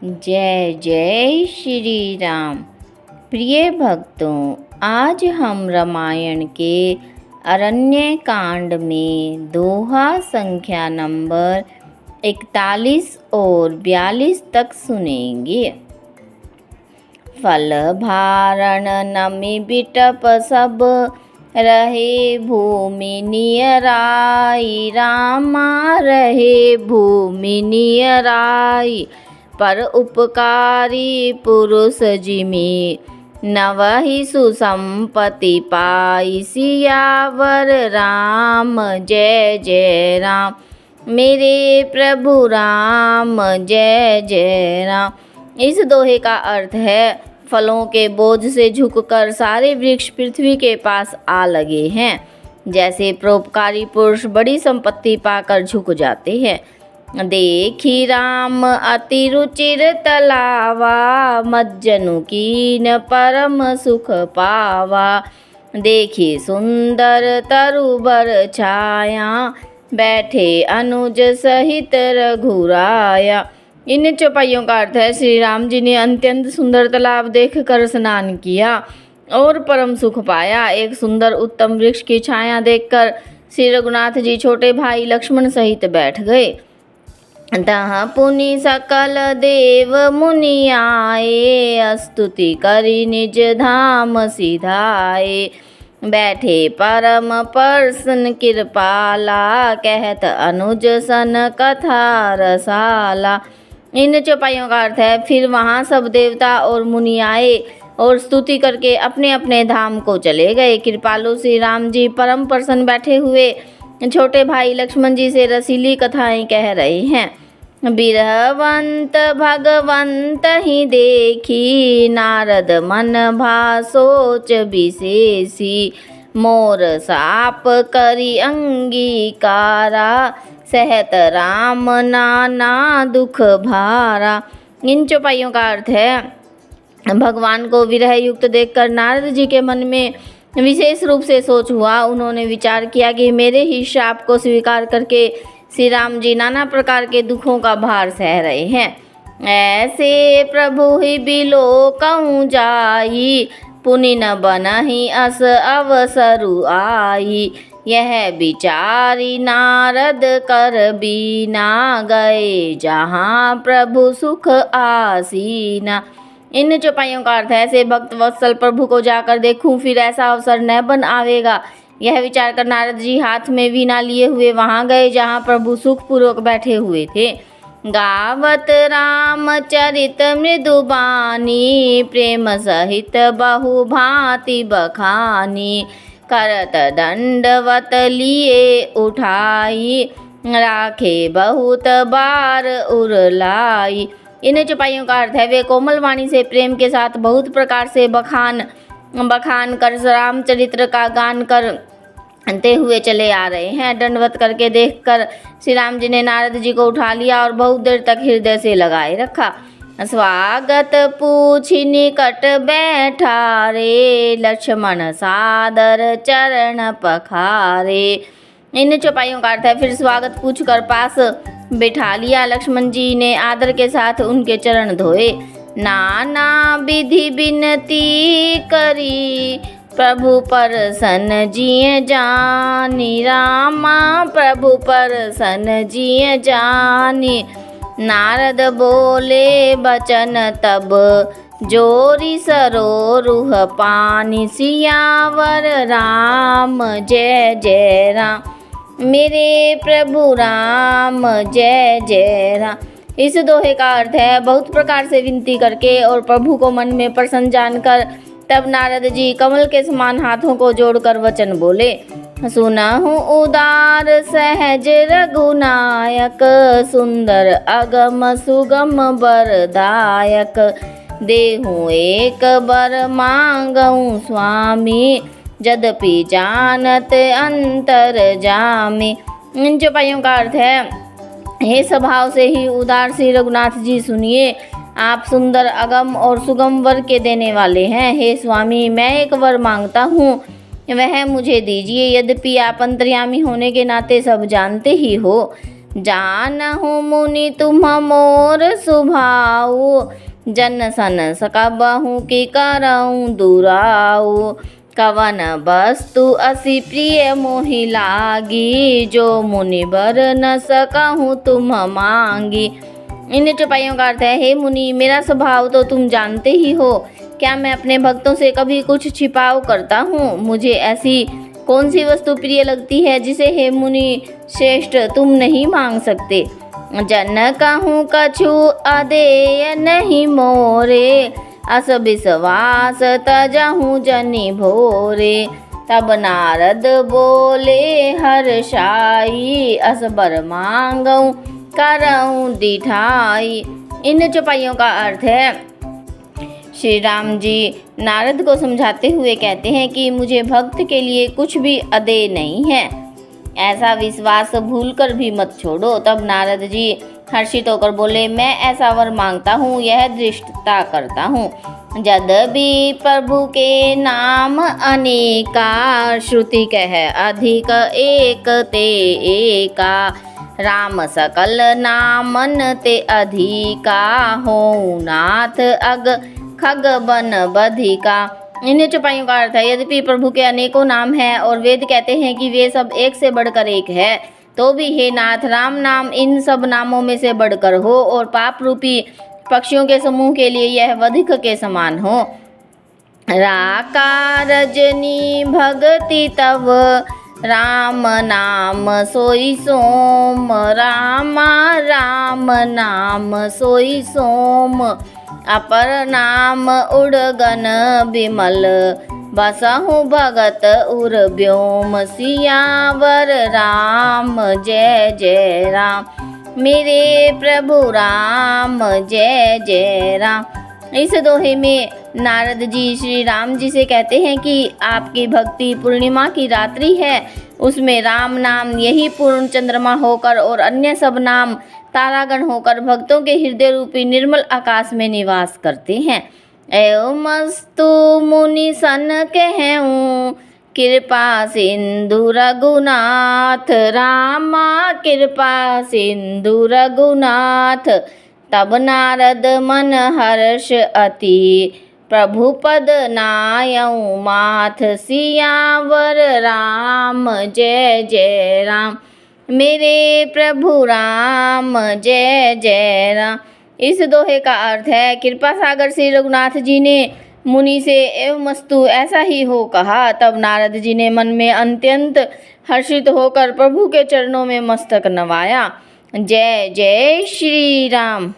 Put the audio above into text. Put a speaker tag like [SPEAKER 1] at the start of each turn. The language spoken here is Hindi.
[SPEAKER 1] जय जय श्री राम। प्रिय भक्तों, आज हम रामायण के अरण्य कांड में दोहा संख्या नंबर 41 और 42 तक सुनेंगे। फल भारण नमि बिटप सब, रहे भूमि नियराई। रामा रहे भूमि नियराई, पर उपकारी पुरुष जिमि। नवहि सुसंपत्ति पाई, सियावर राम जय जय राम। मेरे प्रभु राम जय जय राम। इस दोहे का अर्थ है, फलों के बोझ से झुककर सारे वृक्ष पृथ्वी के पास आ लगे हैं। जैसे परोपकारी पुरुष बड़ी संपत्ति पाकर झुक जाते हैं। देखी राम अति रुचिर तलावा, मज्जनु कीन परम सुख पावा। देखी सुंदर तरुबर छाया, बैठे अनुज सहित रघुराया। इन चौपाइयों का अर्थ है, श्री राम जी ने अत्यंत सुंदर तालाब देखकर स्नान किया और परम सुख पाया। एक सुंदर उत्तम वृक्ष की छाया देखकर श्री रघुनाथ जी छोटे भाई लक्ष्मण सहित बैठ गए। तहाँ पुनि सकल देव मुनि आए, स्तुति करी निज धाम सिधाए। बैठे परम प्रसन्न कृपाला, कहत अनुज सन कथा रसाला। इन चौपाइयों का अर्थ है, फिर वहाँ सब देवता और मुनि आए और स्तुति करके अपने अपने धाम को चले गए। कृपालु श्री राम जी परम प्रसन्न बैठे हुए छोटे भाई लक्ष्मण जी से रसीली कथाएं कह रहे हैं। बिरहवंत भगवंत ही देखी, नारद मन भा सोच विशेषी। मोर साप करी अंगीकारा, सहत राम नाना दुख भारा। इन चौपाइयों का अर्थ है, भगवान को विरह युक्त देखकर नारद जी के मन में विशेष रूप से सोच हुआ। उन्होंने विचार किया कि मेरे ही शाप को स्वीकार करके श्री राम जी नाना प्रकार के दुखों का भार सह रहे हैं। ऐसे प्रभु ही बिलोकऊँ जाई, पुनि न बनहि अस अवसरु आई। यह विचारी नारद कर बीना, गए जहाँ प्रभु सुख आसीना। इन चौपाइयों का अर्थ है, ऐसे भक्त वत्सल प्रभु को जाकर देखूं, फिर ऐसा अवसर न बन आवेगा। यह विचार कर नारद जी हाथ में वीणा लिए हुए वहाँ गए जहाँ प्रभु सुखपूर्वक बैठे हुए थे। गावत रामचरित मृदुबानी, प्रेम सहित बहु भांति बखानी। करत दंडवत लिए उठाई, राखे बहुत बार उरलाई। इन चौपाइयों का अर्थ है, वे कोमल वाणी से प्रेम के साथ बहुत प्रकार से बखान कर रामचरित्र का गान करते हुए चले आ रहे हैं। दंडवत करके देखकर श्री राम जी ने नारद जी को उठा लिया और बहुत देर तक हृदय से लगाए रखा। स्वागत पूछी निकट बैठा रे, लक्ष्मण सादर चरण पखारे। इन चौपाइयों का अर्थ है, फिर स्वागत पूछ कर पास बैठा लिया। लक्ष्मण जी ने आदर के साथ उनके चरण धोए। नाना विधि विनती करी, प्रभु प्रसन्न जिय जानी। रामा प्रभु प्रसन्न जिय जानी। नारद बोले बचन तब, जोरी सरोरुह पानी। सियावर राम जय जय राम। मेरे प्रभु राम जय जय राम। इस दोहे का अर्थ है, बहुत प्रकार से विनती करके और प्रभु को मन में प्रसन्न जानकर तब नारद जी कमल के समान हाथों को जोड़कर वचन बोले। सुनहु उदार सहज रघुनायक, सुंदर अगम सुगम बरदायक। देहु एक बर मांगऊँ स्वामी, यद्यपि जानत अंतर जामी। इन चौपाइयों का अर्थ है, हे स्वभाव से ही उदार श्री रघुनाथ जी सुनिए, आप सुंदर अगम और सुगम वर के देने वाले हैं। हे स्वामी, मैं एक वर मांगता हूँ, वह मुझे दीजिए। यद्यपि आप अंतर्यामी होने के नाते सब जानते ही हो, जानहु मुनि तुम मोर सुभाऊ, जन सन सकबहु की करऊँ दुराऊ। कवन वस्तु असी प्रिय मोहि लागी, जो मुनि बर न सकहूँ तुम मांगी। इन चौपाइयों का अर्थ है, हे मुनि, मेरा स्वभाव तो तुम जानते ही हो। क्या मैं अपने भक्तों से कभी कुछ छिपाव करता हूँ? मुझे ऐसी कौन सी वस्तु प्रिय लगती है जिसे हे मुनि श्रेष्ठ तुम नहीं मांग सकते। जन कहूँ कछु अदेय नहीं मोरे, अस विश्वास तजहूँ जनि भोरे। तब नारद बोले हर्षाई, अस बर मांगऊँ करऊँ दिठाई। इन चौपाइयों का अर्थ है, श्री राम जी नारद को समझाते हुए कहते हैं कि मुझे भक्त के लिए कुछ भी अदेय नहीं है, ऐसा विश्वास भूलकर भी मत छोड़ो। तब नारद जी हर्षित होकर बोले, मैं ऐसा वर मांगता हूँ, यह दृष्टता करता हूँ। यद्यपि प्रभु के नाम अनेका, श्रुति कह अधिक एक ते एका। राम सकल नामन ते अधिका, हो नाथ अग खग बन बधिका। इन चौपाइयों का अर्थ है, यद्यपि प्रभु के अनेकों नाम हैं और वेद कहते हैं कि वे सब एक से बढ़कर एक है, तो भी हे नाथ, राम नाम इन सब नामों में से बढ़कर हो और पाप रूपी पक्षियों के समूह के लिए यह वधिक के समान हो। राका रजनी भगति तव, राम नाम सोई सोम। रामा राम नाम सोई सोम, अपर नाम उड़गन बिमल। बसहु भगत उर व्योम, सियावर राम जय जय राम। मेरे प्रभु राम जय जय राम। इस दोहे में नारद जी श्री राम जी से कहते हैं कि आपकी भक्ति पूर्णिमा की रात्रि है, उसमें राम नाम यही पूर्ण चंद्रमा होकर और अन्य सब नाम तारागण होकर भक्तों के हृदय रूपी निर्मल आकाश में निवास करते हैं। एवमस्तु मुनि सन कहऊँ, कृपा सिंधु रघुनाथ। रामा कृपा सिंधु रघुनाथ। तब नारद मन हर्ष अति, प्रभु पद नायऊ माथ। सियावर राम जय जय राम। मेरे प्रभु राम जय जय राम। इस दोहे का अर्थ है, कृपा सागर श्री रघुनाथ जी ने मुनि से एवमस्तु ऐसा ही हो कहा। तब नारद जी ने मन में अत्यंत हर्षित होकर प्रभु के चरणों में मस्तक नवाया। जय जय श्री राम।